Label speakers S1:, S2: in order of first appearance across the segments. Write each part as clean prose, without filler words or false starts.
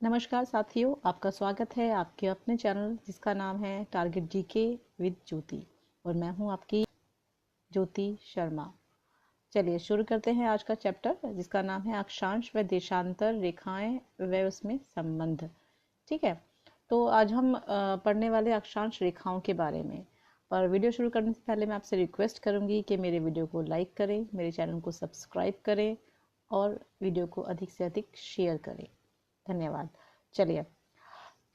S1: नमस्कार साथियों, आपका स्वागत है आपके अपने चैनल जिसका नाम है टारगेट जीके विद ज्योति। और मैं हूं आपकी ज्योति शर्मा। चलिए शुरू करते हैं आज का चैप्टर जिसका नाम है अक्षांश व देशांतर रेखाएं व उसमें संबंध। ठीक है, तो आज हम पढ़ने वाले अक्षांश रेखाओं के बारे में। पर वीडियो शुरू करने से पहले मैं आपसे रिक्वेस्ट करूंगी कि मेरे वीडियो को लाइक करें, मेरे चैनल को सब्सक्राइब करें और वीडियो को अधिक से अधिक शेयर करें। धन्यवाद। चलिए,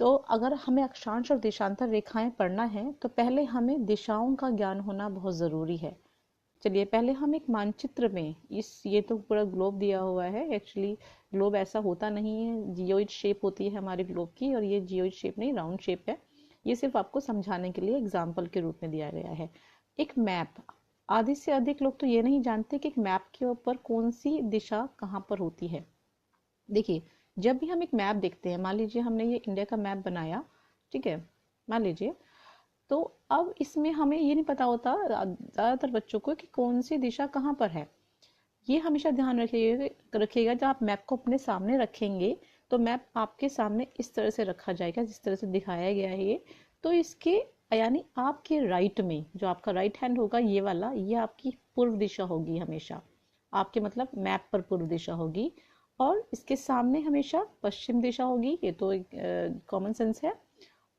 S1: तो अगर हमें अक्षांश और देशांतर रेखाएं पढ़ना है तो पहले हमें दिशाओं का ज्ञान होना बहुत ज़रूरी है। चलिए पहले हम एक मानचित्र में ये तो पूरा ग्लोब दिया हुआ है। एक्चुअली ग्लोब ऐसा होता नहीं है, जियोइड शेप होती है हमारे ग्लोब की, और ये जियोइड शेप नहीं, राउंड शेप है। ये सिर्फ आपको समझाने के लिए एग्जाम्पल के रूप में दिया गया है। एक मैप, आधे से अधिक लोग तो ये नहीं जानते कि एक मैप के ऊपर कौन सी दिशा कहाँ पर होती है। देखिए, जब भी हम एक मैप देखते हैं, मान लीजिए हमने ये इंडिया का मैप बनाया, ठीक है, मान लीजिए, तो अब इसमें हमें ये नहीं पता होता ज़्यादातर बच्चों को कि कौन सी दिशा कहाँ पर है। ये हमेशा ध्यान रखिएगा जब आप मैप को अपने सामने रखेंगे तो मैप आपके सामने इस तरह से रखा जाएगा जिस तरह से दिखाया गया है ये। तो इसके यानी आपके राइट में जो आपका राइट हैंड होगा, ये वाला, ये आपकी पूर्व दिशा होगी हमेशा। आपके मतलब मैप पर पूर्व दिशा होगी, और इसके सामने हमेशा पश्चिम दिशा होगी। ये तो एक कॉमन सेंस है।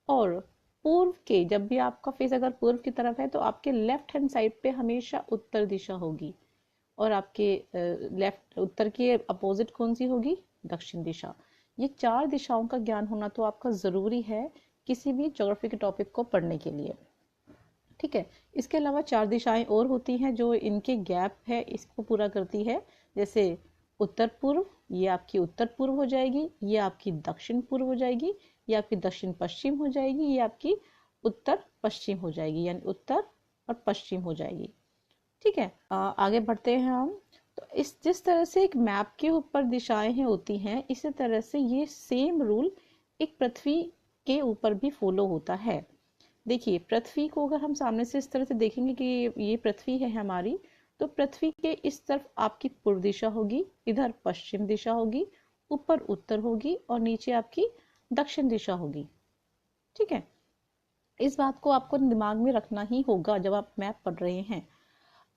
S1: और पूर्व के, जब भी आपका फेस अगर पूर्व की तरफ है तो आपके लेफ्ट हैंड साइड पे हमेशा उत्तर दिशा होगी, और आपके लेफ्ट उत्तर के अपोजिट कौन सी होगी? दक्षिण दिशा। ये चार दिशाओं का ज्ञान होना तो आपका ज़रूरी है किसी भी ज्योग्राफी के टॉपिक को पढ़ने के लिए। ठीक है, इसके अलावा चार दिशाएं और होती हैं जो इनके गैप है इसको पूरा करती है। जैसे उत्तर पूर्व, ये आपकी उत्तर पूर्व हो जाएगी, ये आपकी दक्षिण पूर्व हो जाएगी, ये आपकी दक्षिण पश्चिम हो जाएगी, ये आपकी उत्तर पश्चिम हो जाएगी, यानी उत्तर और पश्चिम हो जाएगी। ठीक है, आगे बढ़ते हैं हम। तो इस जिस तरह से एक मैप के ऊपर दिशाएं होती हैं, इसी तरह से ये सेम रूल एक पृथ्वी के ऊपर भी फॉलो होता है। देखिए, पृथ्वी को अगर हम सामने से इस तरह से देखेंगे कि ये पृथ्वी है हमारी, तो पृथ्वी के इस तरफ आपकी पूर्व दिशा होगी, इधर पश्चिम दिशा होगी, ऊपर उत्तर होगी और नीचे आपकी दक्षिण दिशा होगी। ठीक है, इस बात को आपको दिमाग में रखना ही होगा जब आप मैप पढ़ रहे हैं।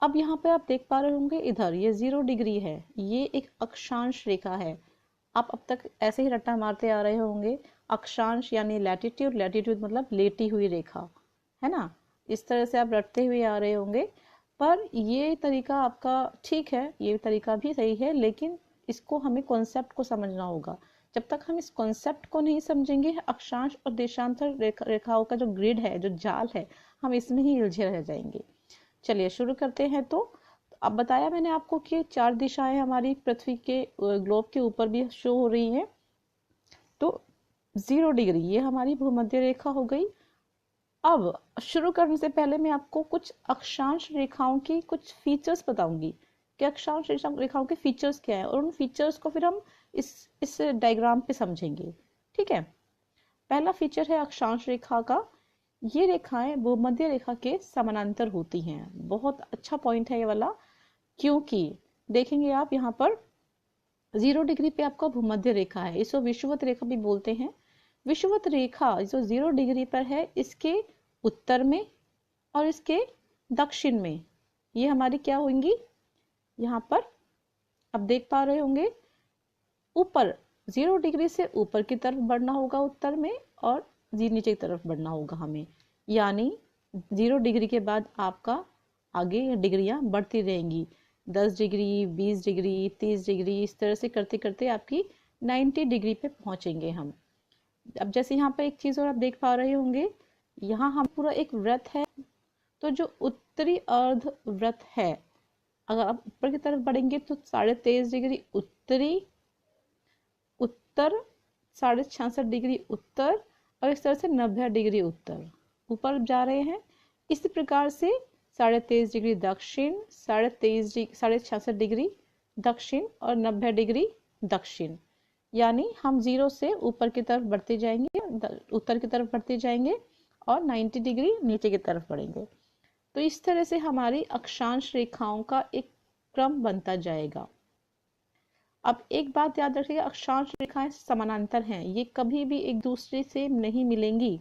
S1: अब यहाँ पे आप देख पा रहे होंगे, इधर ये 0 डिग्री है, ये एक अक्षांश रेखा है। आप अब तक ऐसे ही रट्टा मारते आ रहे होंगे, अक्षांश यानी लैटिट्यूड, लैटिट्यूड मतलब लेटी हुई रेखा, है ना। इस तरह से आप रटते हुए आ रहे होंगे। पर ये तरीका आपका ठीक है, ये तरीका भी सही है, लेकिन इसको हमें कॉन्सेप्ट को समझना होगा। जब तक हम इस कॉन्सेप्ट को नहीं समझेंगे, अक्षांश और देशांतर रेखाओं का जो ग्रिड है, जो जाल है, हम इसमें ही उलझे रह जाएंगे। चलिए शुरू करते हैं। तो अब बताया मैंने आपको कि चार दिशाएं हमारी पृथ्वी के ग्लोब के ऊपर भी शो हो रही हैं। तो 0 डिग्री ये हमारी भूमध्य रेखा हो गई। अब शुरू करने से पहले मैं आपको कुछ अक्षांश रेखाओं की कुछ फीचर्स बताऊंगी कि अक्षांश रेखाओं के फीचर्स क्या है, और उन फीचर्स को फिर हम इस डायग्राम पे समझेंगे। ठीक है, पहला फीचर है अक्षांश रेखा का, ये रेखाएं भूमध्य रेखा के समानांतर होती हैं। बहुत अच्छा पॉइंट है ये वाला, क्योंकि देखेंगे आप यहाँ पर 0 डिग्री पे आपका भूमध्य रेखा है, इसको विषुवत रेखा भी बोलते हैं। विषुवत रेखा जो 0 डिग्री पर है, इसके उत्तर में और इसके दक्षिण में ये हमारी क्या होंगी, यहाँ पर अब देख पा रहे होंगे, ऊपर 0 डिग्री से ऊपर की तरफ बढ़ना होगा उत्तर में, और नीचे की तरफ बढ़ना होगा हमें। यानी 0 डिग्री के बाद आपका आगे डिग्रियां बढ़ती रहेंगी, 10 डिग्री, 20 डिग्री, 30 डिग्री, इस तरह से करते करते आपकी 90 डिग्री पे पहुंचेंगे हम। अब जैसे यहाँ पर एक चीज और आप देख पा रहे होंगे, यहाँ हम पूरा एक वृत्त है, तो जो उत्तरी अर्ध वृत्त है, अगर आप ऊपर की तरफ बढ़ेंगे तो 23.5 डिग्री उत्तरी, उत्तर 66.5 डिग्री उत्तर, और इस तरह से 90 डिग्री उत्तर ऊपर जा रहे हैं। इसी प्रकार से 23.5 डिग्री दक्षिण, 66.5 डिग्री दक्षिण और 90 डिग्री दक्षिण। यानी हम 0 से ऊपर की तरफ बढ़ते जाएंगे, उत्तर की तरफ बढ़ते जाएंगे, और 90 डिग्री नीचे की तरफ बढ़ेंगे। तो इस तरह से हमारी अक्षांश रेखाओं का एक क्रम बनता जाएगा। अब एक बात याद रखिएगा, अक्षांश रेखाएं समानांतर हैं, ये कभी भी एक दूसरे से नहीं मिलेंगी।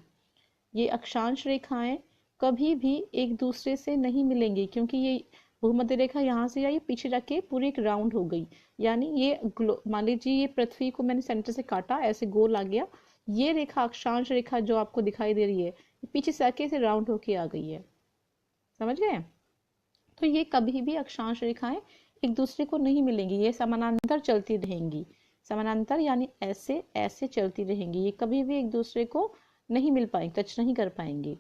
S1: ये अक्षांश रेखाएं कभी भी एक दूसरे से नहीं मिलेंगी, क्योंकि ये भूमध्य रेखा यहाँ से आई, पीछे जाके पूरी एक राउंड हो गई। यानी ये मान लीजिए ये पृथ्वी को मैंने सेंटर से काटा, ऐसे गोल आ गया, ये रेखा अक्षांश रेखा जो आपको दिखाई दे रही है, पीछे से आके ऐसे राउंड होके आ गई है। समझ गए? तो ये कभी भी अक्षांश रेखाएं एक दूसरे को नहीं मिलेंगी, ये समानांतर चलती रहेंगी। समानांतर यानी ऐसे ऐसे चलती रहेंगी, ये कभी भी एक दूसरे को नहीं मिल पाएंगे, टच नहीं कर पाएंगे।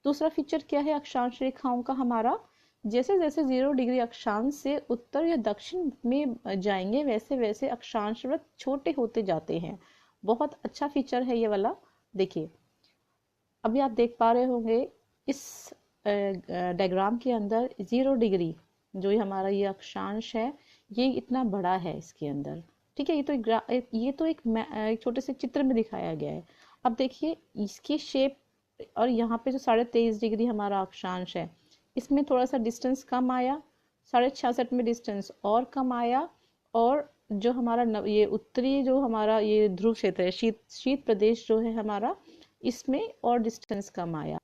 S1: दूसरा फीचर क्या है अक्षांश रेखाओं का हमारा, जैसे जैसे 0 डिग्री अक्षांश से उत्तर या दक्षिण में जाएंगे, वैसे वैसे अक्षांश वृत्त छोटे होते जाते हैं। बहुत अच्छा फीचर है ये वाला। देखिए अभी आप देख पा रहे होंगे इस डायग्राम के अंदर 0 डिग्री जो ये हमारा ये अक्षांश है, ये इतना बड़ा है इसके अंदर। ठीक है, ये तो एक छोटे से चित्र में दिखाया गया है। अब देखिए इसकी शेप, और यहाँ पे जो 23.5 डिग्री हमारा अक्षांश है, इसमें थोड़ा सा डिस्टेंस कम आया, 66.5 में डिस्टेंस और कम आया, और जो हमारा ये उत्तरी जो हमारा ये ध्रुव क्षेत्र है, शीत प्रदेश जो है हमारा, इसमें और डिस्टेंस कम आया।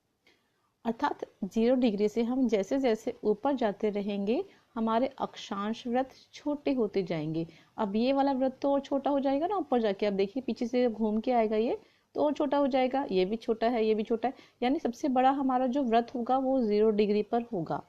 S1: अर्थात 0 डिग्री से हम जैसे जैसे ऊपर जाते रहेंगे, हमारे अक्षांश वृत्त छोटे होते जाएंगे। अब ये वाला वृत्त तो और छोटा हो जाएगा ना ऊपर जाके। अब देखिए पीछे से घूम के आएगा ये, तो और छोटा हो जाएगा, ये भी छोटा है, ये भी छोटा है, यानी सबसे बड़ा हमारा जो वृत्त होगा वो 0 डिग्री पर होगा।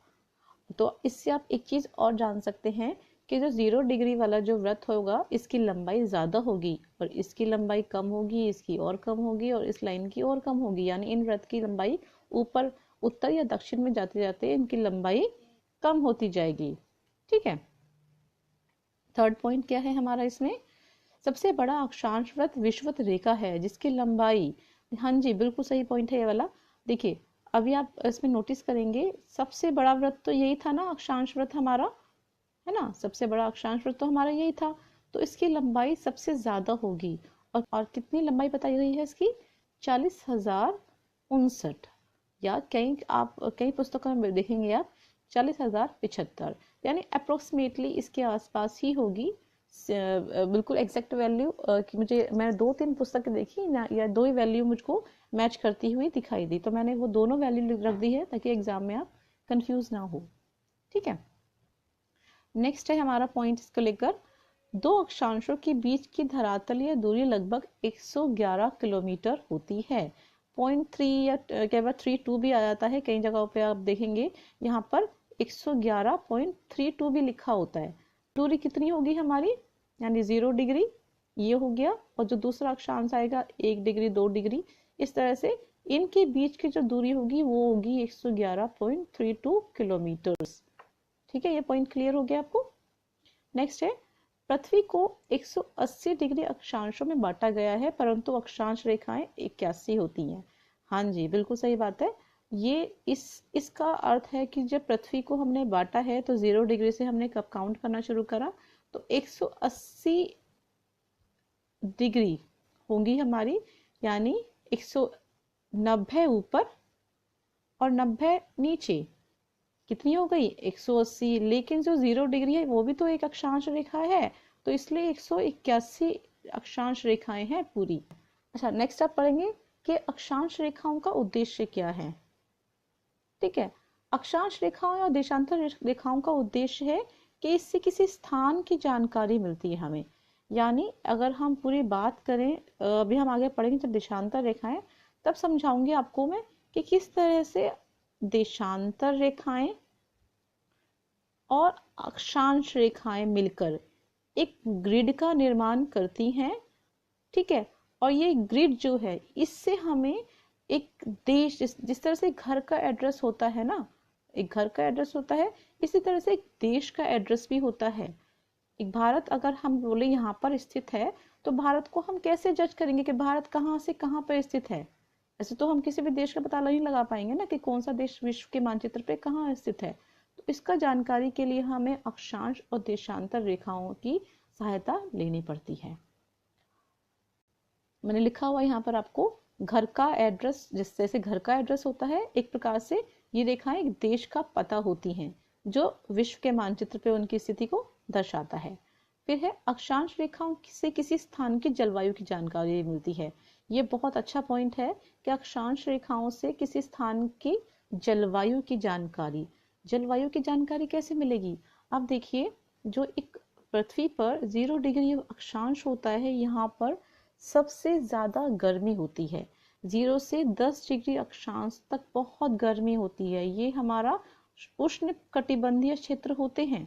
S1: तो इससे आप एक चीज और जान सकते हैं कि जो 0 डिग्री वाला जो वृत्त होगा, इसकी लंबाई ज्यादा होगी, और इसकी लंबाई कम होगी, इसकी और कम होगी, और इस लाइन की और कम होगी। यानी इन वृत्त की लंबाई ऊपर उत्तर या दक्षिण में जाते जाते इनकी लंबाई कम होती जाएगी। ठीक है, थर्ड पॉइंट क्या है हमारा इसमें, सबसे बड़ा अक्षांश वृत्त विषुवत रेखा है जिसकी लंबाई, हाँ जी बिल्कुल सही पॉइंट है ये वाला। देखिए अभी आप इसमें नोटिस करेंगे, सबसे बड़ा वृत्त तो यही था ना, अक्षांश वृत्त हमारा, है ना, सबसे बड़ा अक्षांश वृत्त तो हमारा यही था, तो इसकी लंबाई सबसे ज्यादा होगी। और कितनी लंबाई बताई गई है इसकी, 40,059, या कई पुस्तकों में देखेंगे आप 40,075, यानी अप्रोक्सीमेटली इसके आसपास ही होगी। बिल्कुल एग्जैक्ट वैल्यू कि मैं 2-3 पुस्तकें देखी ना, या 2 ही वैल्यू मुझको मैच करती हुई दिखाई दी, तो मैंने वो दोनों वैल्यू रख दी है ताकि एग्जाम में आप कंफ्यूज ना हो। ठीक है, नेक्स्ट है हमारा पॉइंट इसको लेकर, दो अक्षांशों के बीच की धरातलीय दूरी लगभग 111 किलोमीटर होती है। 0.3 या क्या बात 32 भी आ जाता है, कई जगहों पे आप देखेंगे यहाँ पर 111.32 भी लिखा होता है। दूरी कितनी होगी हमारी, यानी 0 डिग्री ये हो गया, और जो दूसरा अक्षांश आएगा 1 डिग्री 2 डिग्री, इस तरह से इनके बीच की जो दूरी होगी वो होगी 111.32 किलोमीटर। ठीक है, ये पॉइंट क्लियर हो गया आपको। नेक्स्ट है, पृथ्वी को 180 डिग्री अक्षांशों में बांटा गया है, परंतु अक्षांश रेखाएं 81 होती हैं। हाँ जी बिल्कुल सही बात है। ये इसका अर्थ है कि जब पृथ्वी को हमने बांटा है तो 0 डिग्री से हमने कब काउंट करना शुरू करा, तो 180 डिग्री होंगी हमारी, यानी 190 ऊपर और 90 नीचे, कितनी हो गई 180। लेकिन जो 0 डिग्री है वो भी तो एक अक्षांश रेखा है, तो इसलिए 181 अक्षांश रेखाएं हैं पूरी। अच्छा, नेक्स्ट आप पढ़ेंगे कि अक्षांश रेखाओं का उद्देश्य क्या है। ठीक है, अक्षांश रेखाओं और देशांतर रेखाओं का उद्देश्य है कि इससे किसी स्थान की जानकारी मिलती है हमें। यानी अगर हम पूरी बात करें, अभी हम आगे पढ़ेंगे जब देशांतर रेखाएं, तब समझाऊंगी आपको मैं कि किस तरह से देशांतर रेखाएं और अक्षांश रेखाएं मिलकर एक ग्रिड का निर्माण करती हैं। ठीक है, और ये ग्रिड जो है इससे हमें एक देश, जिस तरह से घर का एड्रेस होता है ना, एक घर का एड्रेस होता है, इसी तरह से एक देश का एड्रेस भी होता है। एक भारत अगर हम बोले यहाँ पर स्थित है, तो भारत को हम कैसे जज करेंगे कि भारत कहाँ से कहाँ पर स्थित है। ऐसे तो हम किसी भी देश का पता नहीं लगा पाएंगे ना कि कौन सा देश विश्व के मानचित्र पे कहाँ स्थित है। तो इसका जानकारी के लिए हमें अक्षांश और देशांतर रेखाओं की सहायता लेनी पड़ती है। मैंने लिखा हुआ यहाँ पर आपको, घर का एड्रेस, जिस जैसे घर का एड्रेस होता है, एक प्रकार से ये रेखाएं एक देश का पता होती हैं जो विश्व के मानचित्र पे उनकी स्थिति को दर्शाता है। फिर है अक्षांश रेखाओं से किसी स्थान की जलवायु की जानकारी मिलती है। ये बहुत अच्छा पॉइंट है कि अक्षांश रेखाओं से किसी स्थान की जलवायु की जानकारी। जलवायु की जानकारी कैसे मिलेगी? आप देखिए, जो एक पृथ्वी पर 0 डिग्री अक्षांश होता है, यहाँ पर सबसे ज्यादा गर्मी होती है। 0 से 10 डिग्री अक्षांश तक बहुत गर्मी होती है। ये हमारा उष्ण कटिबंधीय क्षेत्र होते हैं।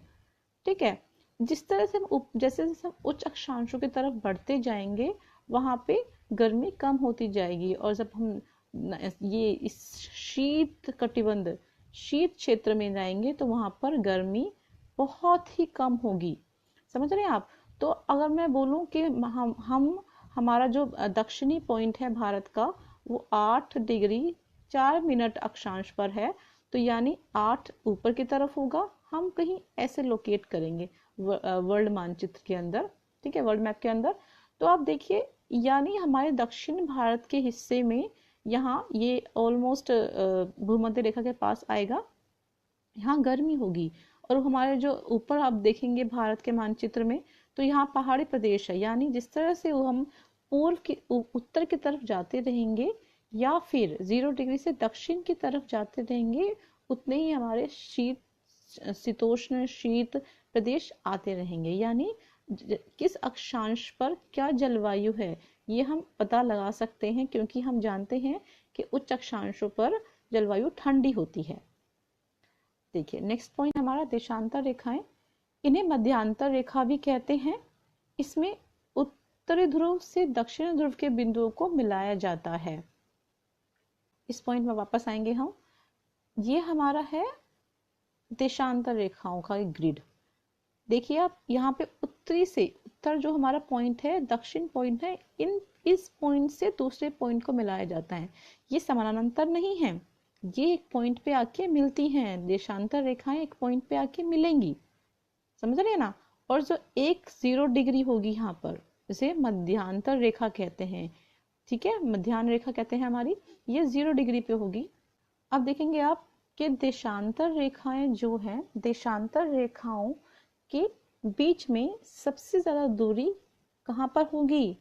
S1: ठीक है। जिस तरह से हम जैसे जैसे हम उच्च अक्षांशों की तरफ बढ़ते जाएंगे, वहां पे गर्मी कम होती जाएगी, और जब हम ये इस शीत कटिबंध शीत क्षेत्र में जाएंगे तो वहां पर गर्मी बहुत ही कम होगी। समझ रहे हैं आप? तो अगर मैं बोलूं कि हम हमारा जो दक्षिणी पॉइंट है भारत का, वो 8 डिग्री 4 मिनट अक्षांश पर है, तो यानी 8 ऊपर की तरफ होगा। हम कहीं ऐसे लोकेट करेंगे वर्ल्ड मानचित्र के अंदर, ठीक है, वर्ल्ड मैप के अंदर। तो आप देखिए, यानी हमारे दक्षिण भारत के हिस्से में यहाँ ये ऑलमोस्ट भूमध्य रेखा के पास आएगा, यहाँ गर्मी होगी। और हमारे जो ऊपर आप देखेंगे भारत के मानचित्र में, तो यहाँ पहाड़ी प्रदेश है। यानी जिस तरह से वो हम पूर्व की उत्तर की तरफ जाते रहेंगे, या फिर 0 डिग्री से दक्षिण की तरफ जाते रहेंगे, उतने ही हमारे शीतोष्ण शीत प्रदेश आते रहेंगे। यानी किस अक्षांश पर क्या जलवायु है, ये हम पता लगा सकते हैं, क्योंकि हम जानते हैं कि उच्च अक्षांशों पर जलवायु ठंडी होती है। देखिए, नेक्स्ट पॉइंट हमारा देशांतर रेखाएं। इन्हें मध्यांतर रेखा भी कहते हैं। इसमें उत्तरी ध्रुव से दक्षिण ध्रुव के बिंदुओं को मिलाया जाता है। इस पॉइंट में वापस आएंगे हम। ये हमारा है देशांतर रेखाओं का एक ग्रिड। देखिए आप, यहाँ पे उत्तरी से उत्तर जो हमारा पॉइंट है, दक्षिण पॉइंट है, इस पॉइंट से दूसरे पॉइंट को मिलाया जाता है। ये समानांतर नहीं है, ये एक पॉइंट पे आके मिलती हैं। देशांतर रेखाएं एक पॉइंट पे आके मिलेंगी, समझ रहे हैं ना? और जो एक 0 डिग्री होगी यहाँ पर, इसे मध्यांतर रेखा कहते हैं। ठीक है, मध्यान्ह रेखा कहते हैं हमारी, ये 0 डिग्री पे होगी। अब देखेंगे आप कि देशांतर रेखाएं जो हैं, देशांतर रेखाओं के बीच में सबसे ज्यादा दूरी कहाँ पर होगी?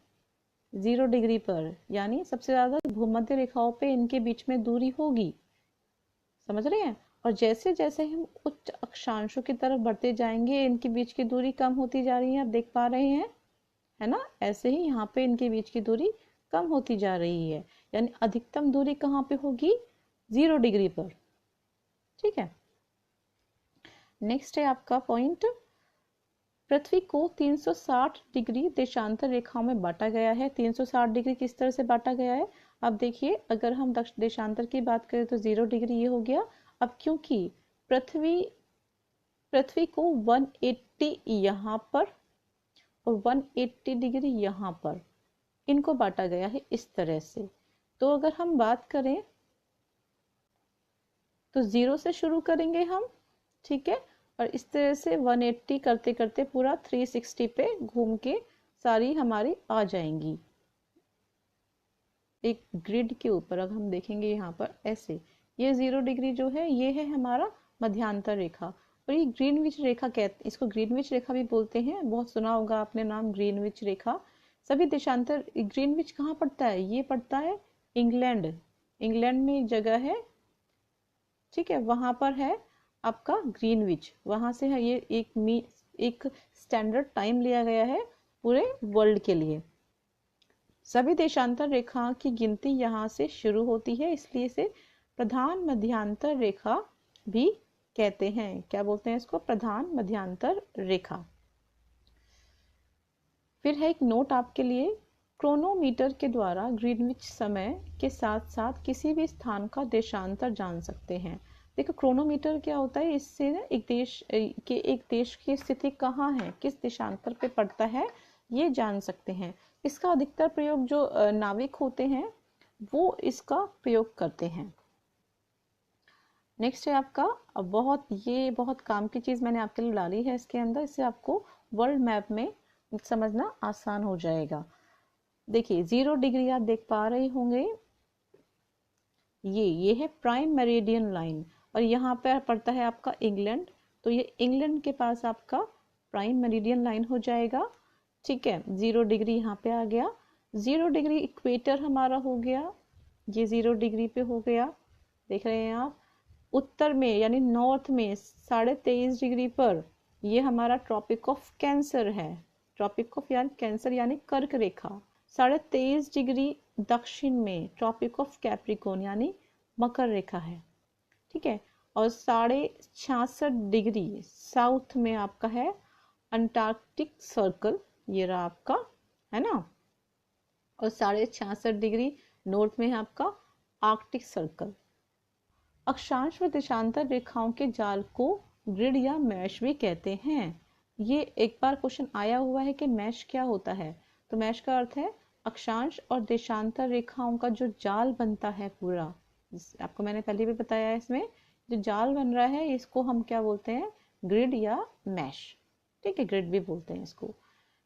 S1: 0 डिग्री पर। यानी सबसे ज्यादा भूमध्य रेखाओं पे इनके बीच में दूरी होगी, समझ रहे हैं? और जैसे जैसे हम उच्च अक्षांशों की तरफ बढ़ते जाएंगे, इनके बीच की दूरी कम होती जा रही है, आप देख पा रहे हैं, है ना? ऐसे ही यहाँ पे इनके बीच की दूरी कम होती जा रही है। यानी अधिकतम दूरी कहाँ पे होगी? 0 डिग्री पर। ठीक है। नेक्स्ट है आपका पॉइंट, पृथ्वी को 360 डिग्री देशांतर रेखाओं में बांटा गया है। 360 डिग्री किस तरह से बांटा गया है? अब देखिए, अगर हम देशांतर की बात करें तो 0 डिग्री ये हो गया। अब क्योंकि पृथ्वी को 180 यहाँ पर और 180 डिग्री यहाँ पर, इनको बांटा गया है इस तरह से। तो अगर हम बात करें तो 0 से शुरू करेंगे हम, ठीक है, और इस तरह से 180 करते करते पूरा 360 पे घूम के सारी हमारी आ जाएंगी एक ग्रिड के ऊपर। अगर हम देखेंगे यहाँ पर ऐसे, ये 0 डिग्री जो है, ये है हमारा मध्यांतर रेखा। और ये ग्रीनविच रेखा कहते, इसको ग्रीनविच रेखा भी बोलते हैं। बहुत सुना होगा आपने नाम ग्रीनविच रेखा। सभी देशांतर, ग्रीनविच कहाँ पड़ता है? ये पड़ता है इंग्लैंड। इंग्लैंड में एक जगह है, ठीक है, वहां पर है आपका ग्रीनविच। वहां से है ये एक स्टैंडर्ड टाइम लिया गया है पूरे वर्ल्ड के लिए। सभी देशांतर रेखा की गिनती यहाँ से शुरू होती है, इसलिए इसे प्रधान मध्यांतर रेखा भी कहते हैं। क्या बोलते हैं इसको? प्रधान मध्यांतर रेखा। फिर है एक नोट आपके लिए, क्रोनोमीटर के द्वारा ग्रीनविच समय के साथ साथ किसी भी स्थान का देशांतर जान सकते हैं। देखो, क्रोनोमीटर क्या होता है? इससे ना एक देश की स्थिति कहाँ है, किस देशांतर पे पड़ता है, ये जान सकते हैं। इसका अधिकतर प्रयोग जो नाविक होते हैं वो इसका प्रयोग करते हैं। नेक्स्ट है आपका, अब बहुत काम की चीज मैंने आपके लिए डाली है इसके अंदर, इससे आपको वर्ल्ड मैप में समझना आसान हो जाएगा। देखिए, 0 डिग्री आप देख पा रहे होंगे, ये है प्राइम मेरिडियन लाइन, और यहाँ पर पड़ता है आपका इंग्लैंड। तो ये इंग्लैंड के पास आपका प्राइम मेरिडियन लाइन हो जाएगा। ठीक है, 0 डिग्री यहाँ पे आ गया। 0 डिग्री इक्वेटर हमारा हो गया, ये 0 डिग्री पे हो गया, देख रहे हैं आप। उत्तर में यानी नॉर्थ में 23.5 डिग्री पर ये हमारा ट्रॉपिक ऑफ कैंसर है। ट्रॉपिक ऑफ यानी कैंसर यानी कर्क रेखा। 23.5 डिग्री दक्षिण में ट्रॉपिक ऑफ कैप्रिकॉर्न यानी मकर रेखा है। ठीक है, और 66.5 डिग्री साउथ में आपका है अंटार्कटिक सर्कल, ये रहा आपका, है ना। और 66.5 डिग्री नॉर्थ में है आपका आर्कटिक सर्कल। अक्षांश व देशांतर रेखाओं के जाल को ग्रिड या मैश भी कहते हैं। ये एक बार क्वेश्चन आया हुआ है कि मैश क्या होता है। तो मैश का अर्थ है अक्षांश और देशांतर रेखाओं का जो जाल बनता है पूरा, आपको मैंने पहले भी बताया है, इसमें जो जाल बन रहा है इसको हम क्या बोलते हैं, ग्रिड या मैश। ठीक है, ग्रिड भी बोलते हैं इसको।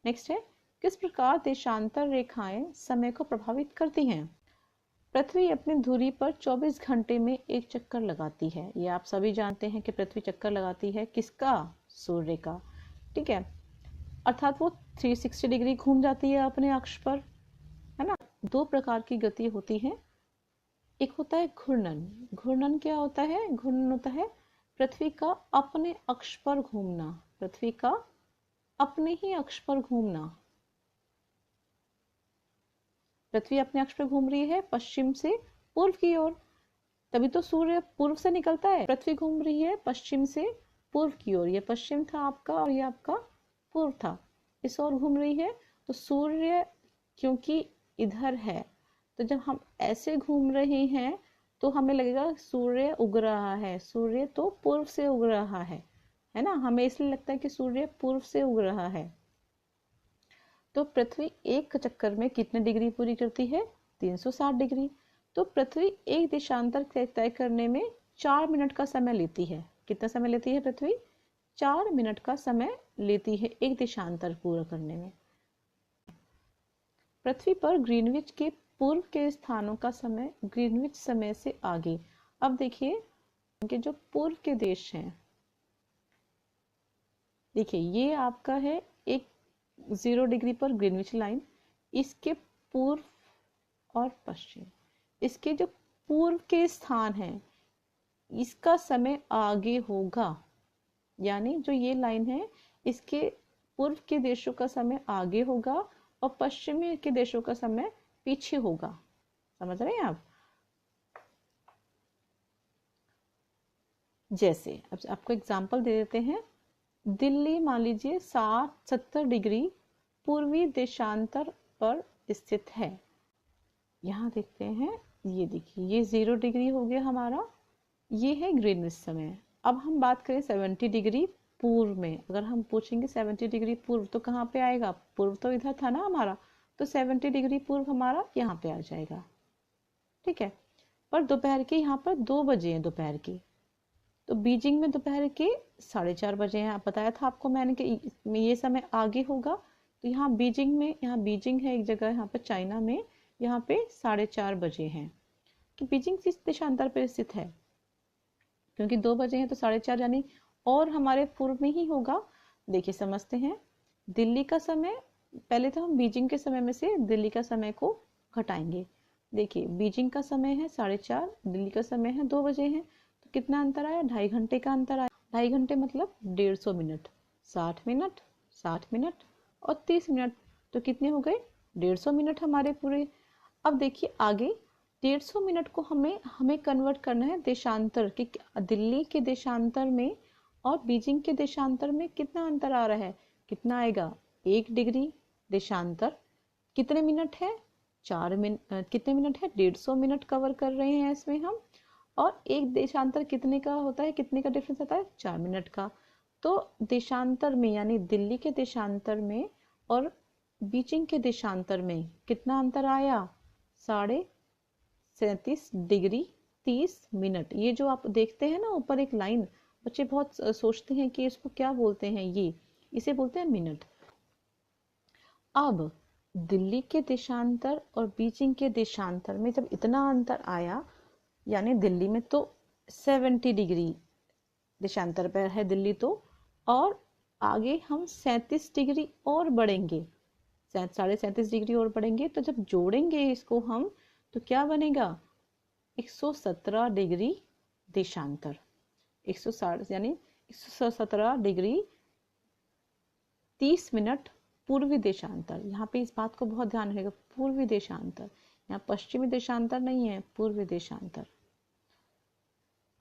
S1: नेक्स्ट है, किस प्रकार देशांतर रेखाएं समय को प्रभावित करती हैं। पृथ्वी अपनी धुरी पर 24 घंटे में एक चक्कर लगाती है। ये आप सभी जानते हैं कि पृथ्वी चक्कर लगाती है किसका, सूर्य का। ठीक है, अर्थात वो 360 डिग्री घूम जाती है अपने अक्ष पर, है ना। 2 प्रकार की गति होती है, एक होता है घूर्णन। घूर्णन क्या होता है, घूर्णन होता है पृथ्वी का अपने अक्ष पर घूमना, पृथ्वी का अपने ही अक्ष पर घूमना। पृथ्वी अपने अक्ष पर घूम रही है पश्चिम से पूर्व की ओर, तभी तो सूर्य पूर्व से निकलता है। पृथ्वी घूम रही है पश्चिम से पूर्व की ओर, ये पश्चिम था आपका और ये आपका पूर्व था, इस ओर घूम रही है। तो सूर्य क्योंकि इधर है, तो जब हम ऐसे घूम रहे हैं तो हमें लगेगा सूर्य उग रहा है, सूर्य तो पूर्व से उग रहा है ना। हमें इसलिए लगता है कि सूर्य पूर्व से उग रहा है। तो पृथ्वी एक चक्कर में कितने डिग्री पूरी करती है, 360 डिग्री। तो पृथ्वी एक देशांतर तय करने में 4 मिनट का समय लेती है। कितना समय लेती है पृथ्वी, 4 मिनट का समय लेती है एक देशांतर पूरा करने में। पृथ्वी पर ग्रीनविच के पूर्व के स्थानों का समय ग्रीनविच समय से आगे। अब देखिए इनके जो पूर्व के देश हैं, देखिए ये आपका है एक 0 डिग्री पर ग्रीनविच लाइन, इसके पूर्व और पश्चिम, इसके जो पूर्व के स्थान हैं इसका समय आगे होगा, यानी जो ये लाइन है इसके पूर्व के देशों का समय आगे होगा और पश्चिमी के देशों का समय पीछे होगा। समझ रहे हैं आप। जैसे अब आपको एग्जांपल दे देते हैं। दिल्ली मान लीजिए 70 डिग्री पूर्वी देशांतर पर स्थित है। यहाँ देखते हैं, ये देखिए ये 0 डिग्री हो गया हमारा, ये है ग्रीनविच समय। अब हम बात करें 70 डिग्री पूर्व में, अगर हम पूछेंगे 70 डिग्री पूर्व तो कहाँ पे आएगा, पूर्व तो इधर था ना हमारा, तो 70 डिग्री पूर्व हमारा यहाँ पे आ जाएगा। ठीक है, पर दोपहर के यहाँ पर 2 बजे हैं दोपहर की, तो बीजिंग में दोपहर के 4:30 बजे हैं। बताया था आपको मैंने कि ये समय आगे होगा। तो यहाँ बीजिंग में, यहाँ बीजिंग है एक जगह, यहाँ पर चाइना में, यहाँ पे 4:30 बजे हैं। कि बीजिंग किस देशांतर पर स्थित है, क्योंकि 2 बजे हैं तो 4:30 यानी और हमारे पूर्व में ही होगा। देखिए समझते हैं, दिल्ली का समय, पहले तो हम बीजिंग के समय में से दिल्ली का समय को घटाएंगे। देखिए बीजिंग का समय है 4:30, दिल्ली का समय है 2 बजे है, तो कितना अंतर आया, 2.5 घंटे का अंतर आया। 2.5 घंटे मतलब 150 मिनट, 60 मिनट, 60 मिनट और 30 मिनट, तो कितने हो गए, 150 मिनट हमारे पूरे। अब देखिए आगे 150 मिनट को हमें कन्वर्ट करना है देशांतर कि दिल्ली के देशांतर में और बीजिंग के देशांतर में कितना अंतर आ रहा है, कितना आएगा, 1 डिग्री देशांतर। कितने मिनट है, 4 मिनट, कितने मिनट है, 150 मिनट कवर कर रहे हैं इसमें हम। और एक देशांतर कितने का होता है, कितने का डिफरेंस आता है, 4 मिनट का। तो देशांतर में यानी दिल्ली के देशांतर में और बीजिंग के देशांतर में कितना अंतर आया, 37.5 डिग्री 30 मिनट। ये जो आप देखते हैं ना ऊपर एक लाइन, बच्चे बहुत सोचते हैं कि इसको क्या बोलते हैं, ये इसे बोलते हैं मिनट। अब दिल्ली के देशांतर और बीजिंग के देशांतर में जब इतना अंतर आया, यानी दिल्ली में तो 70 डिग्री देशांतर पर है दिल्ली तो, और आगे हम 37 डिग्री और बढ़ेंगे, 37.5 डिग्री और बढ़ेंगे, तो जब जोड़ेंगे इसको हम तो क्या बनेगा, 117 डिग्री देशांतर, 160 यानी 117 डिग्री 30 मिनट पूर्वी देशांतर। यहाँ पे इस बात को बहुत ध्यान रखिएगा, पूर्वी देशांतर, यहाँ पश्चिमी देशांतर नहीं है, पूर्वी देशांतर।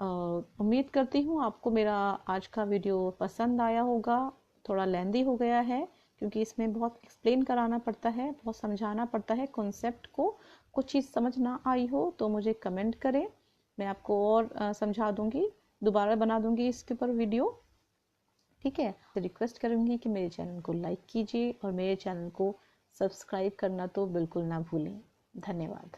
S1: उम्मीद करती हूँ आपको मेरा आज का वीडियो पसंद आया होगा। थोड़ा लेंदी हो गया है क्योंकि इसमें बहुत एक्सप्लेन कराना पड़ता है, बहुत समझाना पड़ता है कॉन्सेप्ट को। कुछ चीज़ समझ ना आई हो तो मुझे कमेंट करें, मैं आपको और समझा दूंगी, दोबारा बना दूंगी इसके ऊपर वीडियो। ठीक है, रिक्वेस्ट करूंगी कि मेरे चैनल को लाइक कीजिए और मेरे चैनल को सब्सक्राइब करना तो बिल्कुल ना भूलें। धन्यवाद।